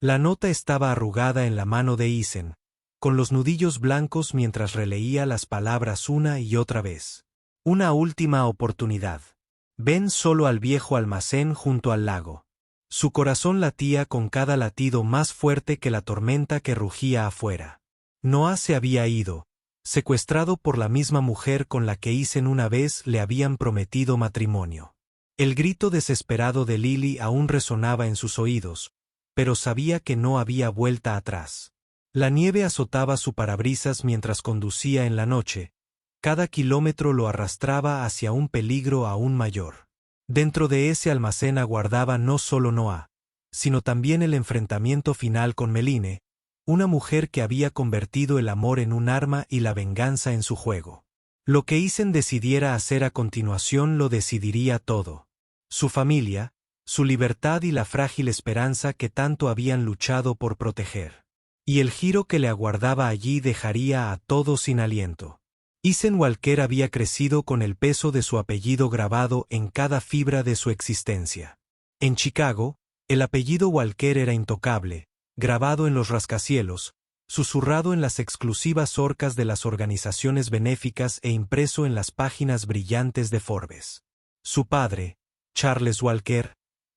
La nota estaba arrugada en la mano de Isen, con los nudillos blancos mientras releía las palabras una y otra vez. Una última oportunidad. Ven solo al viejo almacén junto al lago. Su corazón latía con cada latido más fuerte que la tormenta que rugía afuera. Noah se había ido, secuestrado por la misma mujer con la que Isen una vez le habían prometido matrimonio. El grito desesperado de Lily aún resonaba en sus oídos, pero sabía que no había vuelta atrás. La nieve azotaba su parabrisas mientras conducía en la noche. Cada kilómetro lo arrastraba hacia un peligro aún mayor. Dentro de ese almacén aguardaba no solo Noah, sino también el enfrentamiento final con Meline, una mujer que había convertido el amor en un arma y la venganza en su juego. Lo que Isen decidiera hacer a continuación lo decidiría todo. Su familia, su libertad y la frágil esperanza que tanto habían luchado por proteger. Y el giro que le aguardaba allí dejaría a todos sin aliento. Isen Walker había crecido con el peso de su apellido grabado en cada fibra de su existencia. En Chicago, el apellido Walker era intocable, grabado en los rascacielos, susurrado en las exclusivas orcas de las organizaciones benéficas e impreso en las páginas brillantes de Forbes. Su padre, Charles Walker,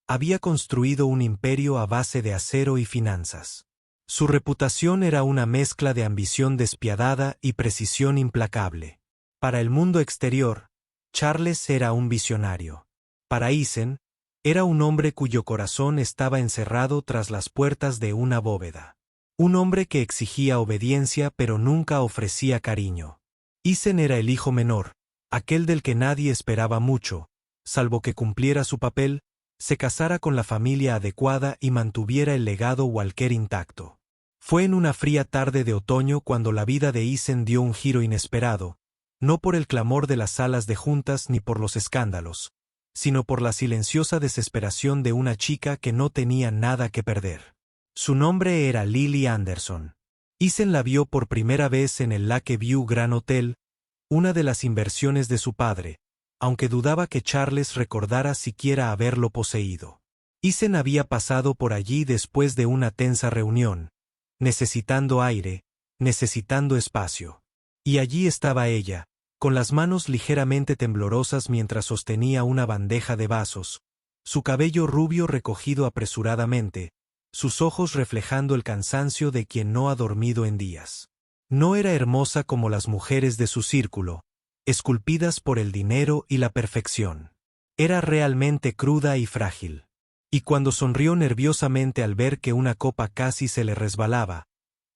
había construido un imperio a base de acero y finanzas. Su reputación era una mezcla de ambición despiadada y precisión implacable. Para el mundo exterior, Charles era un visionario. Para Isen, era un hombre cuyo corazón estaba encerrado tras las puertas de una bóveda. Un hombre que exigía obediencia pero nunca ofrecía cariño. Isen era el hijo menor, aquel del que nadie esperaba mucho, salvo que cumpliera su papel, se casara con la familia adecuada y mantuviera el legado Walker intacto. Fue en una fría tarde de otoño cuando la vida de Isen dio un giro inesperado, no por el clamor de las salas de juntas ni por los escándalos, sino por la silenciosa desesperación de una chica que no tenía nada que perder. Su nombre era Lily Anderson. Isen la vio por primera vez en el Lakeview Grand Hotel, una de las inversiones de su padre, aunque dudaba que Charles recordara siquiera haberlo poseído. Isen había pasado por allí después de una tensa reunión, necesitando aire, necesitando espacio. Y allí estaba ella, con las manos ligeramente temblorosas mientras sostenía una bandeja de vasos, su cabello rubio recogido apresuradamente, sus ojos reflejando el cansancio de quien no ha dormido en días. No era hermosa como las mujeres de su círculo, esculpidas por el dinero y la perfección. Era realmente cruda y frágil. Y cuando sonrió nerviosamente al ver que una copa casi se le resbalaba,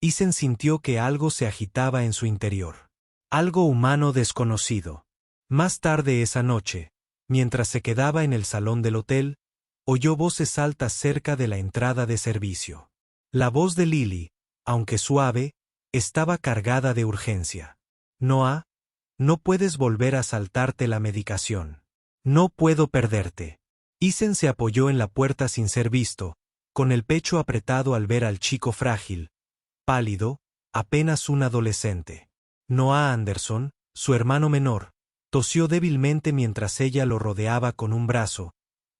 Isen sintió que algo se agitaba en su interior. Algo humano desconocido. Más tarde esa noche, mientras se quedaba en el salón del hotel, oyó voces altas cerca de la entrada de servicio. La voz de Lily, aunque suave, estaba cargada de urgencia. Noah, no puedes volver a saltarte la medicación. No puedo perderte. Isen se apoyó en la puerta sin ser visto, con el pecho apretado al ver al chico frágil, pálido, apenas un adolescente. Noah Anderson, su hermano menor, tosió débilmente mientras ella lo rodeaba con un brazo,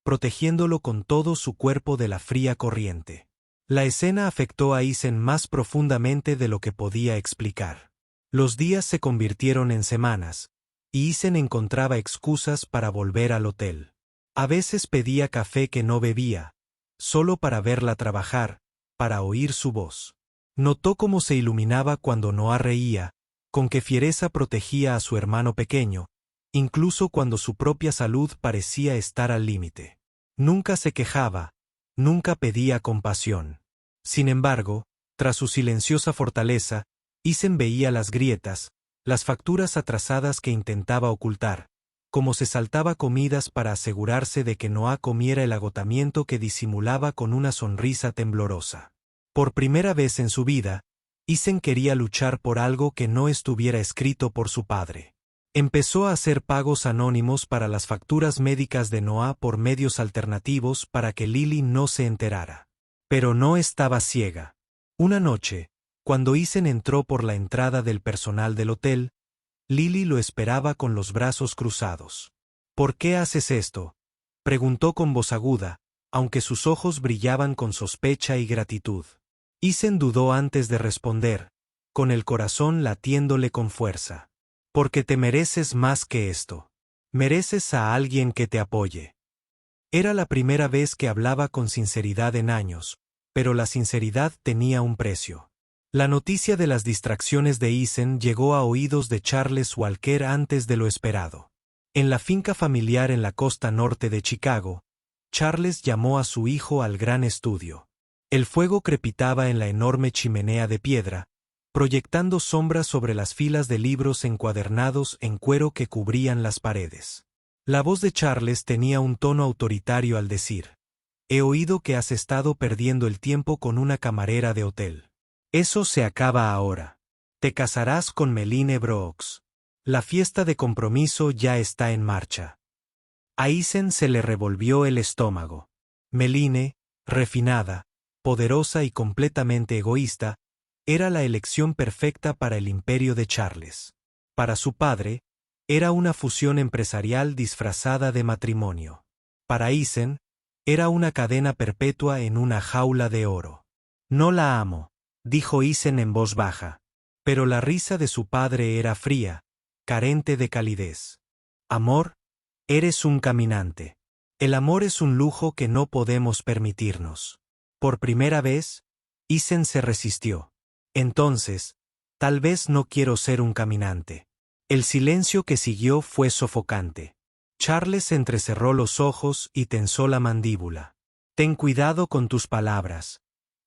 protegiéndolo con todo su cuerpo de la fría corriente. La escena afectó a Isen más profundamente de lo que podía explicar. Los días se convirtieron en semanas, y Isen encontraba excusas para volver al hotel. A veces pedía café que no bebía, solo para verla trabajar, para oír su voz. Notó cómo se iluminaba cuando Noah reía, con qué fiereza protegía a su hermano pequeño, incluso cuando su propia salud parecía estar al límite. Nunca se quejaba, nunca pedía compasión. Sin embargo, tras su silenciosa fortaleza, Isen veía las grietas, las facturas atrasadas que intentaba ocultar, como se saltaba comidas para asegurarse de que Noah comiera el agotamiento que disimulaba con una sonrisa temblorosa. Por primera vez en su vida, Isen quería luchar por algo que no estuviera escrito por su padre. Empezó a hacer pagos anónimos para las facturas médicas de Noah por medios alternativos para que Lily no se enterara. Pero no estaba ciega. Una noche, cuando Isen entró por la entrada del personal del hotel, Lily lo esperaba con los brazos cruzados. «¿Por qué haces esto?», preguntó con voz aguda, aunque sus ojos brillaban con sospecha y gratitud. Isen dudó antes de responder, con el corazón latiéndole con fuerza. Porque te mereces más que esto. Mereces a alguien que te apoye. Era la primera vez que hablaba con sinceridad en años, pero la sinceridad tenía un precio. La noticia de las distracciones de Isen llegó a oídos de Charles Walker antes de lo esperado. En la finca familiar en la costa norte de Chicago, Charles llamó a su hijo al gran estudio. El fuego crepitaba en la enorme chimenea de piedra, proyectando sombras sobre las filas de libros encuadernados en cuero que cubrían las paredes. La voz de Charles tenía un tono autoritario al decir: «He oído que has estado perdiendo el tiempo con una camarera de hotel. Eso se acaba ahora. Te casarás con Meline Brooks. La fiesta de compromiso ya está en marcha». A Isen se le revolvió el estómago. Meline, refinada, poderosa y completamente egoísta, era la elección perfecta para el imperio de Charles. Para su padre, era una fusión empresarial disfrazada de matrimonio. Para Isen, era una cadena perpetua en una jaula de oro. «No la amo», dijo Isen en voz baja. Pero la risa de su padre era fría, carente de calidez. «Amor, eres un caminante. El amor es un lujo que no podemos permitirnos». Por primera vez, Isen se resistió. «Entonces, tal vez no quiero ser un caminante». El silencio que siguió fue sofocante. Charles entrecerró los ojos y tensó la mandíbula. «Ten cuidado con tus palabras,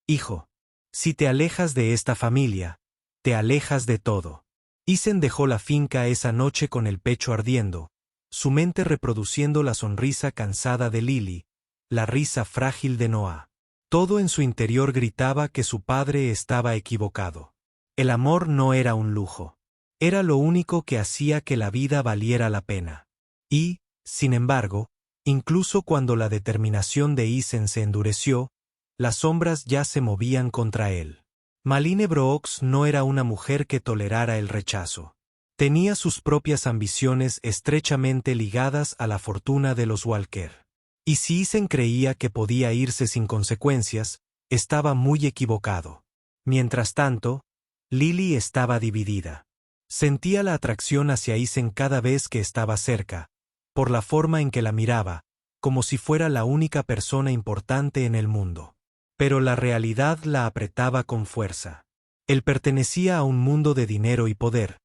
hijo. Si te alejas de esta familia, te alejas de todo». Isen dejó la finca esa noche con el pecho ardiendo, su mente reproduciendo la sonrisa cansada de Lily, la risa frágil de Noah. Todo en su interior gritaba que su padre estaba equivocado. El amor no era un lujo. Era lo único que hacía que la vida valiera la pena. Y, sin embargo, incluso cuando la determinación de Isen se endureció, las sombras ya se movían contra él. Meline Brooks no era una mujer que tolerara el rechazo. Tenía sus propias ambiciones estrechamente ligadas a la fortuna de los Walker. Y si Isen creía que podía irse sin consecuencias, estaba muy equivocado. Mientras tanto, Lily estaba dividida. Sentía la atracción hacia Isen cada vez que estaba cerca, por la forma en que la miraba, como si fuera la única persona importante en el mundo. Pero la realidad la apretaba con fuerza. Él pertenecía a un mundo de dinero y poder,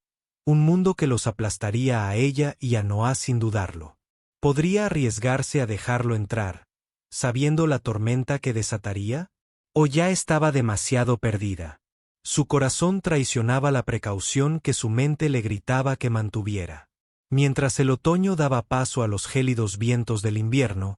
un mundo que los aplastaría a ella y a Noah sin dudarlo. ¿Podría arriesgarse a dejarlo entrar, sabiendo la tormenta que desataría? ¿O ya estaba demasiado perdida? Su corazón traicionaba la precaución que su mente le gritaba que mantuviera. Mientras el otoño daba paso a los gélidos vientos del invierno,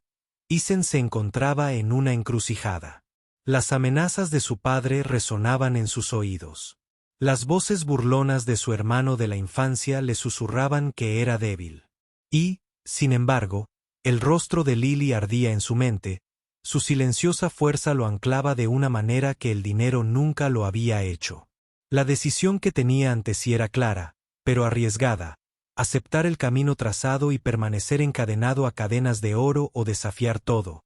Isen se encontraba en una encrucijada. Las amenazas de su padre resonaban en sus oídos. Las voces burlonas de su hermano de la infancia le susurraban que era débil. Y, sin embargo, el rostro de Lily ardía en su mente, su silenciosa fuerza lo anclaba de una manera que el dinero nunca lo había hecho. La decisión que tenía ante sí era clara, pero arriesgada: aceptar el camino trazado y permanecer encadenado a cadenas de oro o desafiar todo.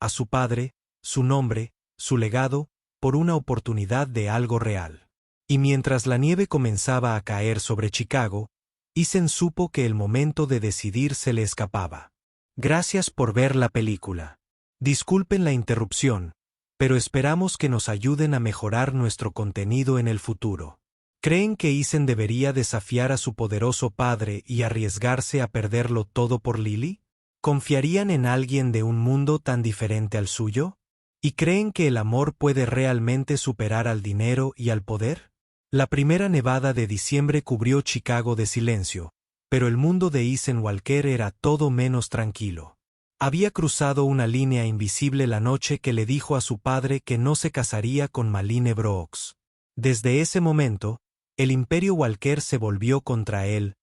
A su padre, su nombre, su legado, por una oportunidad de algo real. Y mientras la nieve comenzaba a caer sobre Chicago, Isen supo que el momento de decidir se le escapaba. Gracias por ver la película. Disculpen la interrupción, pero esperamos que nos ayuden a mejorar nuestro contenido en el futuro. ¿Creen que Isen debería desafiar a su poderoso padre y arriesgarse a perderlo todo por Lily? ¿Confiarían en alguien de un mundo tan diferente al suyo? ¿Y creen que el amor puede realmente superar al dinero y al poder? La primera nevada de diciembre cubrió Chicago de silencio, pero el mundo de Isen Walker era todo menos tranquilo. Había cruzado una línea invisible la noche que le dijo a su padre que no se casaría con Meline Brooks. Desde ese momento, el imperio Walker se volvió contra él,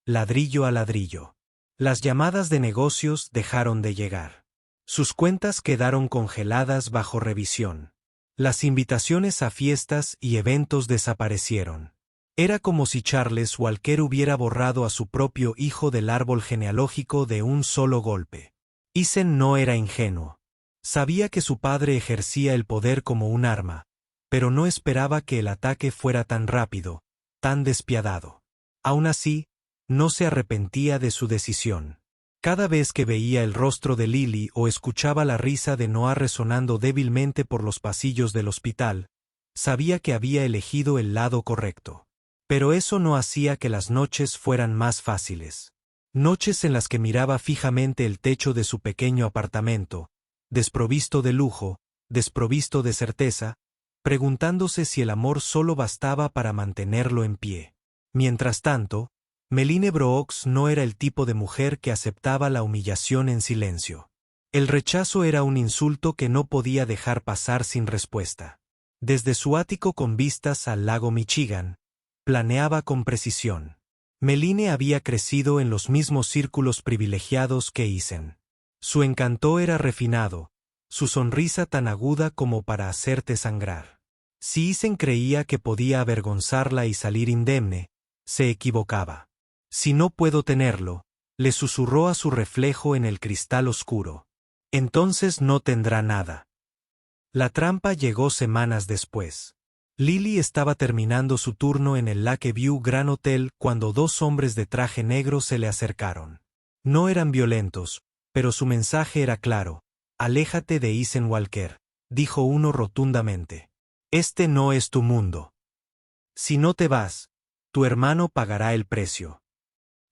ladrillo a ladrillo. Las llamadas de negocios dejaron de llegar. Sus cuentas quedaron congeladas bajo revisión. Las invitaciones a fiestas y eventos desaparecieron. Era como si Charles Walker hubiera borrado a su propio hijo del árbol genealógico de un solo golpe. Isen no era ingenuo. Sabía que su padre ejercía el poder como un arma, pero no esperaba que el ataque fuera tan rápido, tan despiadado. Aún así, no se arrepentía de su decisión. Cada vez que veía el rostro de Lily o escuchaba la risa de Noah resonando débilmente por los pasillos del hospital, sabía que había elegido el lado correcto. Pero eso no hacía que las noches fueran más fáciles. Noches en las que miraba fijamente el techo de su pequeño apartamento, desprovisto de lujo, desprovisto de certeza, preguntándose si el amor solo bastaba para mantenerlo en pie. Mientras tanto, Méline Brooks no era el tipo de mujer que aceptaba la humillación en silencio. El rechazo era un insulto que no podía dejar pasar sin respuesta. Desde su ático con vistas al lago Michigan, planeaba con precisión. Méline había crecido en los mismos círculos privilegiados que Eisen. Su encanto era refinado, su sonrisa tan aguda como para hacerte sangrar. Si Eisen creía que podía avergonzarla y salir indemne, se equivocaba. Si no puedo tenerlo, le susurró a su reflejo en el cristal oscuro. Entonces no tendrá nada. La trampa llegó semanas después. Lily estaba terminando su turno en el Lakeview Grand Hotel cuando dos hombres de traje negro se le acercaron. No eran violentos, pero su mensaje era claro. Aléjate de Eisen Walker, dijo uno rotundamente. Este no es tu mundo. Si no te vas, tu hermano pagará el precio.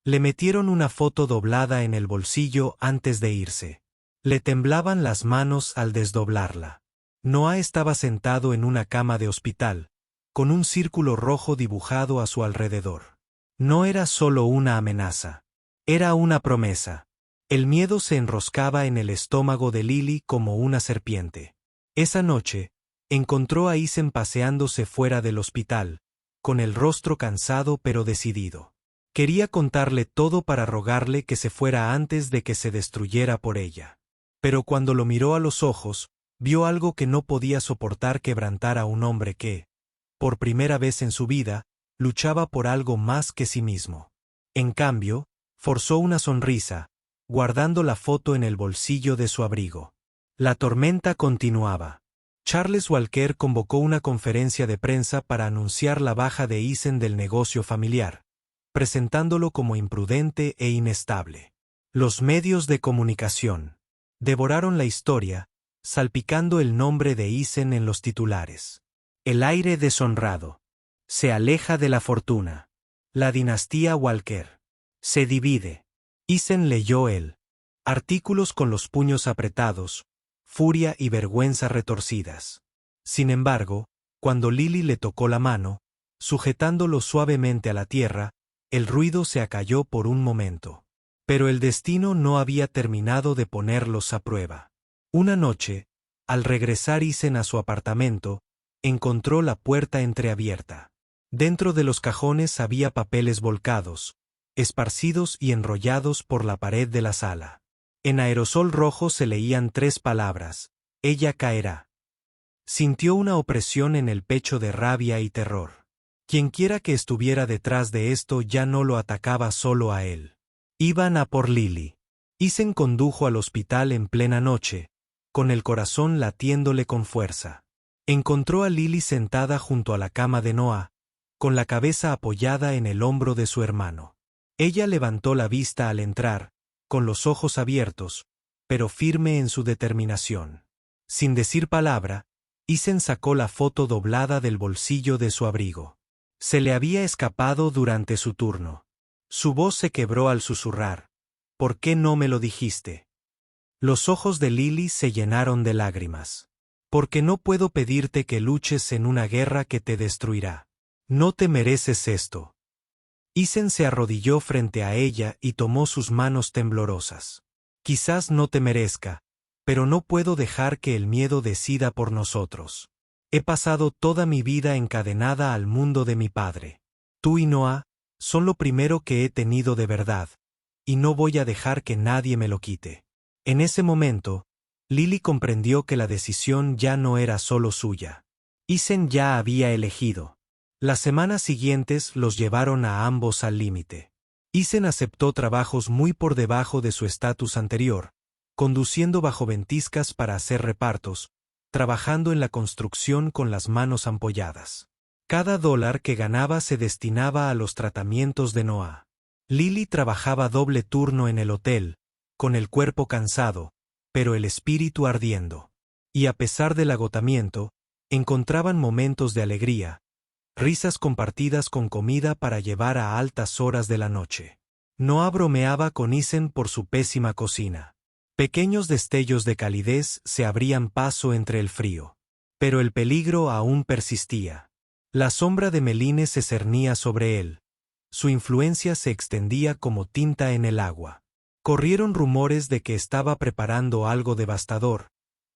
Le metieron una foto doblada en el bolsillo antes de irse. Le temblaban las manos al desdoblarla. Noah estaba sentado en una cama de hospital, con un círculo rojo dibujado a su alrededor. No era solo una amenaza. Era una promesa. El miedo se enroscaba en el estómago de Lily como una serpiente. Esa noche, encontró a Eisen paseándose fuera del hospital, con el rostro cansado pero decidido. Quería contarle todo para rogarle que se fuera antes de que se destruyera por ella. Pero cuando lo miró a los ojos, vio algo que no podía soportar quebrantar a un hombre que, por primera vez en su vida, luchaba por algo más que sí mismo. En cambio, forzó una sonrisa, guardando la foto en el bolsillo de su abrigo. La tormenta continuaba. Charles Walker convocó una conferencia de prensa para anunciar la baja de Eisen del negocio familiar, presentándolo como imprudente e inestable. Los medios de comunicación devoraron la historia, salpicando el nombre de Eisen en los titulares. El aire deshonrado. Se aleja de la fortuna. La dinastía Walker. Se divide. Eisen leyó el artículos con los puños apretados, furia y vergüenza retorcidas. Sin embargo, cuando Lily le tocó la mano, sujetándolo suavemente a la tierra, el ruido se acalló por un momento. Pero el destino no había terminado de ponerlos a prueba. Una noche, al regresar Eisen a su apartamento, encontró la puerta entreabierta. Dentro de los cajones había papeles volcados, esparcidos y enrollados por la pared de la sala. En aerosol rojo se leían 3 palabras: ella caerá. Sintió una opresión en el pecho de rabia y terror. Quienquiera que estuviera detrás de esto ya no lo atacaba solo a él. Iban a por Lily. Eisen condujo al hospital en plena noche, con el corazón latiéndole con fuerza. Encontró a Lily sentada junto a la cama de Noah, con la cabeza apoyada en el hombro de su hermano. Ella levantó la vista al entrar, con los ojos abiertos, pero firme en su determinación. Sin decir palabra, Eisen sacó la foto doblada del bolsillo de su abrigo. Se le había escapado durante su turno. Su voz se quebró al susurrar. ¿Por qué no me lo dijiste? Los ojos de Lily se llenaron de lágrimas. Porque no puedo pedirte que luches en una guerra que te destruirá. No te mereces esto. Eisen se arrodilló frente a ella y tomó sus manos temblorosas. Quizás no te merezca, pero no puedo dejar que el miedo decida por nosotros. He pasado toda mi vida encadenada al mundo de mi padre. Tú y Noah son lo primero que he tenido de verdad, y no voy a dejar que nadie me lo quite. En ese momento, Lily comprendió que la decisión ya no era solo suya. Eisen ya había elegido. Las semanas siguientes los llevaron a ambos al límite. Eisen aceptó trabajos muy por debajo de su estatus anterior, conduciendo bajo ventiscas para hacer repartos, trabajando en la construcción con las manos ampolladas. Cada dólar que ganaba se destinaba a los tratamientos de Noah. Lily trabajaba doble turno en el hotel, con el cuerpo cansado, pero el espíritu ardiendo. Y a pesar del agotamiento, encontraban momentos de alegría, risas compartidas con comida para llevar a altas horas de la noche. Noah bromeaba con Isen por su pésima cocina. Pequeños destellos de calidez se abrían paso entre el frío. Pero el peligro aún persistía. La sombra de Meline se cernía sobre él. Su influencia se extendía como tinta en el agua. Corrieron rumores de que estaba preparando algo devastador,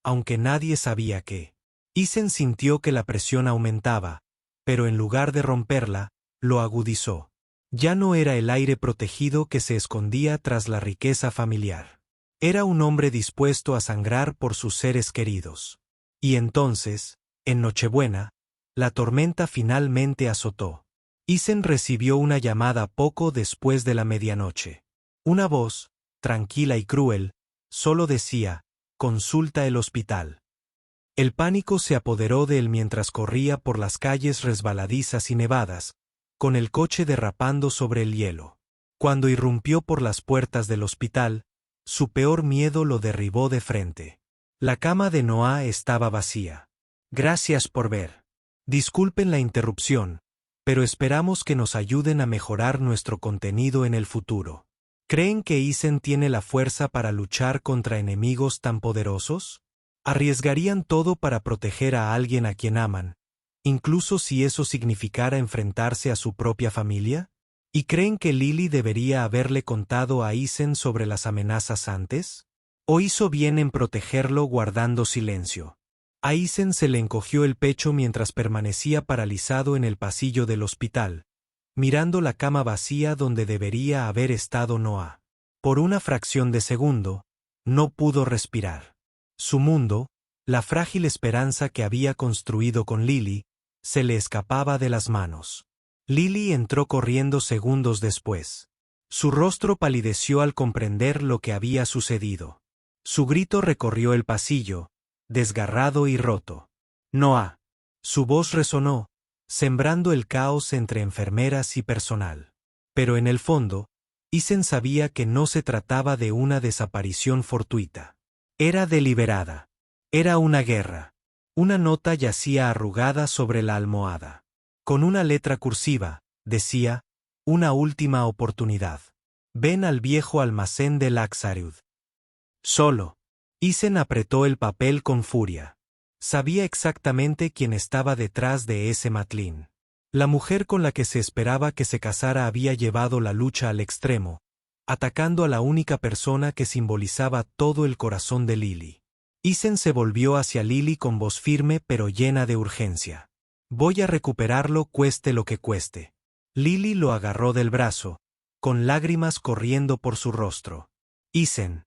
aunque nadie sabía qué. Isen sintió que la presión aumentaba, pero en lugar de romperla, lo agudizó. Ya no era el aire protegido que se escondía tras la riqueza familiar. Era un hombre dispuesto a sangrar por sus seres queridos. Y entonces, en Nochebuena, la tormenta finalmente azotó. Isen recibió una llamada poco después de la medianoche. Una voz, tranquila y cruel, solo decía: «Consulta el hospital». El pánico se apoderó de él mientras corría por las calles resbaladizas y nevadas, con el coche derrapando sobre el hielo. Cuando irrumpió por las puertas del hospital, su peor miedo lo derribó de frente. La cama de Noah estaba vacía. «Gracias por ver. Disculpen la interrupción, pero esperamos que nos ayuden a mejorar nuestro contenido en el futuro». ¿Creen que Isen tiene la fuerza para luchar contra enemigos tan poderosos? ¿Arriesgarían todo para proteger a alguien a quien aman, incluso si eso significara enfrentarse a su propia familia? ¿Y creen que Lily debería haberle contado a Isen sobre las amenazas antes? ¿O hizo bien en protegerlo guardando silencio? A Isen se le encogió el pecho mientras permanecía paralizado en el pasillo del hospital, mirando la cama vacía donde debería haber estado Noah. Por una fracción de segundo, no pudo respirar. Su mundo, la frágil esperanza que había construido con Lily, se le escapaba de las manos. Lily entró corriendo segundos después. Su rostro palideció al comprender lo que había sucedido. Su grito recorrió el pasillo, desgarrado y roto. «Noah». Su voz resonó, sembrando el caos entre enfermeras y personal. Pero en el fondo, Isen sabía que no se trataba de una desaparición fortuita. Era deliberada. Era una guerra. Una nota yacía arrugada sobre la almohada. Con una letra cursiva, decía: «Una última oportunidad. Ven al viejo almacén de Laxarud». Solo. Isen apretó el papel con furia. Sabía exactamente quién estaba detrás de ese matlín. La mujer con la que se esperaba que se casara había llevado la lucha al extremo, atacando a la única persona que simbolizaba todo el corazón de Lily. Isen se volvió hacia Lily con voz firme pero llena de urgencia. «Voy a recuperarlo cueste lo que cueste». Lily lo agarró del brazo, con lágrimas corriendo por su rostro. «Isen,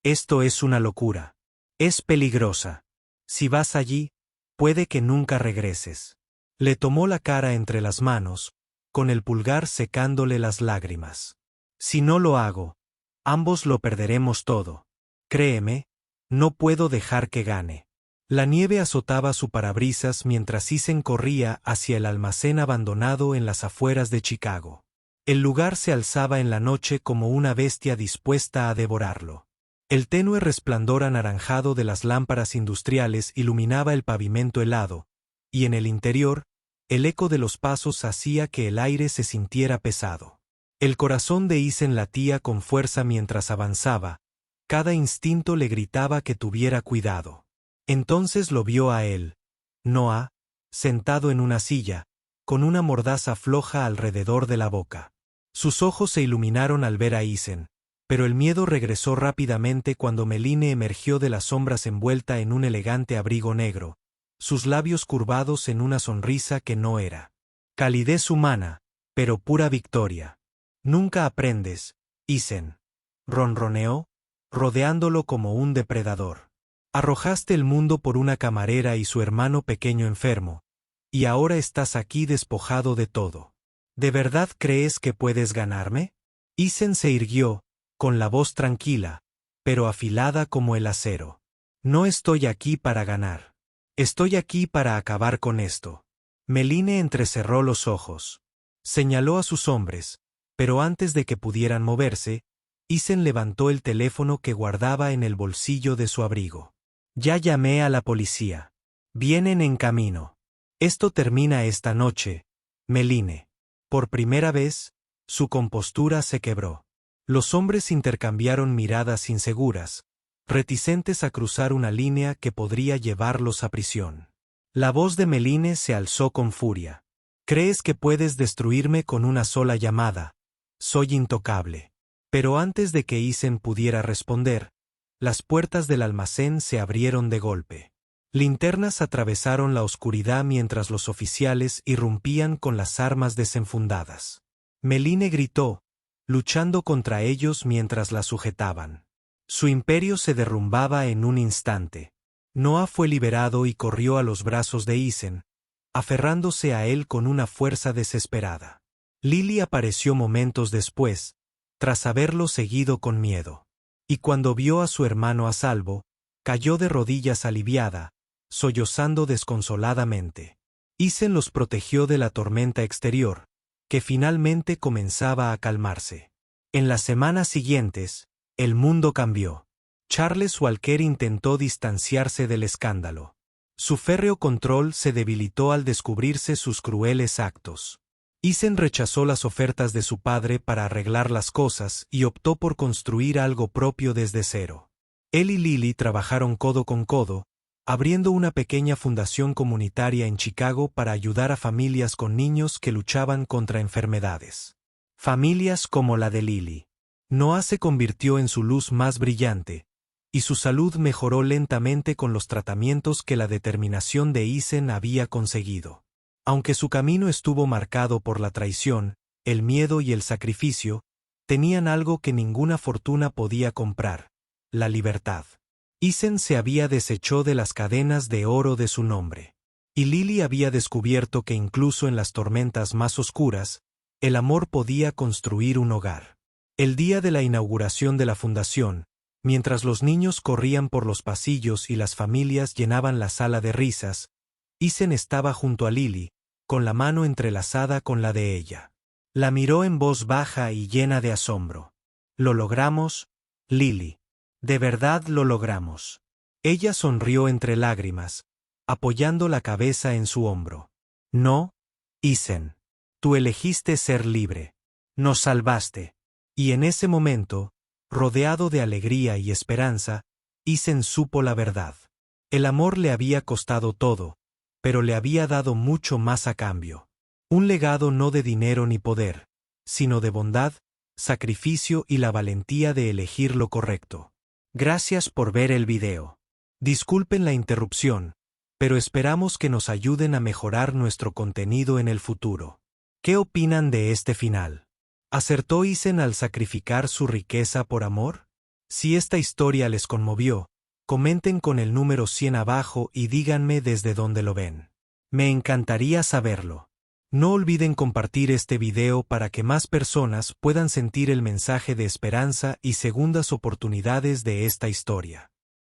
esto es una locura. Es peligrosa. Si vas allí, puede que nunca regreses». Le tomó la cara entre las manos, con el pulgar secándole las lágrimas. «Si no lo hago, ambos lo perderemos todo. Créeme, no puedo dejar que gane». La nieve azotaba su parabrisas mientras Isen corría hacia el almacén abandonado en las afueras de Chicago. El lugar se alzaba en la noche como una bestia dispuesta a devorarlo. El tenue resplandor anaranjado de las lámparas industriales iluminaba el pavimento helado, y en el interior, el eco de los pasos hacía que el aire se sintiera pesado. El corazón de Isen latía con fuerza mientras avanzaba, cada instinto le gritaba que tuviera cuidado. Entonces lo vio a él, Noah, sentado en una silla, con una mordaza floja alrededor de la boca. Sus ojos se iluminaron al ver a Isen, pero el miedo regresó rápidamente cuando Meline emergió de las sombras envuelta en un elegante abrigo negro, sus labios curvados en una sonrisa que no era calidez humana, pero pura victoria. «Nunca aprendes, Isen», ronroneó, rodeándolo como un depredador. «Arrojaste el mundo por una camarera y su hermano pequeño enfermo, y ahora estás aquí despojado de todo. ¿De verdad crees que puedes ganarme?» Isen se irguió, con la voz tranquila, pero afilada como el acero. No estoy aquí para ganar. Estoy aquí para acabar con esto. Meline entrecerró los ojos. Señaló a sus hombres, pero antes de que pudieran moverse, Isen levantó el teléfono que guardaba en el bolsillo de su abrigo. Ya llamé a la policía. Vienen en camino. Esto termina esta noche, Meline. Por primera vez, su compostura se quebró. Los hombres intercambiaron miradas inseguras, reticentes a cruzar una línea que podría llevarlos a prisión. La voz de Meline se alzó con furia. «¿Crees que puedes destruirme con una sola llamada? Soy intocable». Pero antes de que Isen pudiera responder, las puertas del almacén se abrieron de golpe. Linternas atravesaron la oscuridad mientras los oficiales irrumpían con las armas desenfundadas. Meline gritó, luchando contra ellos mientras la sujetaban. Su imperio se derrumbaba en un instante. Noah fue liberado y corrió a los brazos de Isen, aferrándose a él con una fuerza desesperada. Lily apareció momentos después, tras haberlo seguido con miedo. Y cuando vio a su hermano a salvo, cayó de rodillas aliviada, sollozando desconsoladamente. Isen los protegió de la tormenta exterior, que finalmente comenzaba a calmarse. En las semanas siguientes, el mundo cambió. Charles Walker intentó distanciarse del escándalo. Su férreo control se debilitó al descubrirse sus crueles actos. Isen rechazó las ofertas de su padre para arreglar las cosas y optó por construir algo propio desde cero. Él y Lily trabajaron codo con codo, abriendo una pequeña fundación comunitaria en Chicago para ayudar a familias con niños que luchaban contra enfermedades. Familias como la de Lily. Noah se convirtió en su luz más brillante, y su salud mejoró lentamente con los tratamientos que la determinación de Isen había conseguido. Aunque su camino estuvo marcado por la traición, el miedo y el sacrificio, tenían algo que ninguna fortuna podía comprar: la libertad. Isen se había deshecho de las cadenas de oro de su nombre. Y Lily había descubierto que incluso en las tormentas más oscuras, el amor podía construir un hogar. El día de la inauguración de la fundación, mientras los niños corrían por los pasillos y las familias llenaban la sala de risas, Isen estaba junto a Lily, con la mano entrelazada con la de ella. La miró en voz baja y llena de asombro. «Lo logramos, Lily. De verdad lo logramos». Ella sonrió entre lágrimas, apoyando la cabeza en su hombro. «No, Isen. Tú elegiste ser libre. Nos salvaste». Y en ese momento, rodeado de alegría y esperanza, Isen supo la verdad. El amor le había costado todo, pero le había dado mucho más a cambio. Un legado no de dinero ni poder, sino de bondad, sacrificio y la valentía de elegir lo correcto. Gracias por ver el video. Disculpen la interrupción, pero esperamos que nos ayuden a mejorar nuestro contenido en el futuro. ¿Qué opinan de este final? ¿Acertó Isen al sacrificar su riqueza por amor? Si esta historia les conmovió, comenten con el número 100 abajo y díganme desde dónde lo ven. Me encantaría saberlo. No olviden compartir este video para que más personas puedan sentir el mensaje de esperanza y segundas oportunidades de esta historia.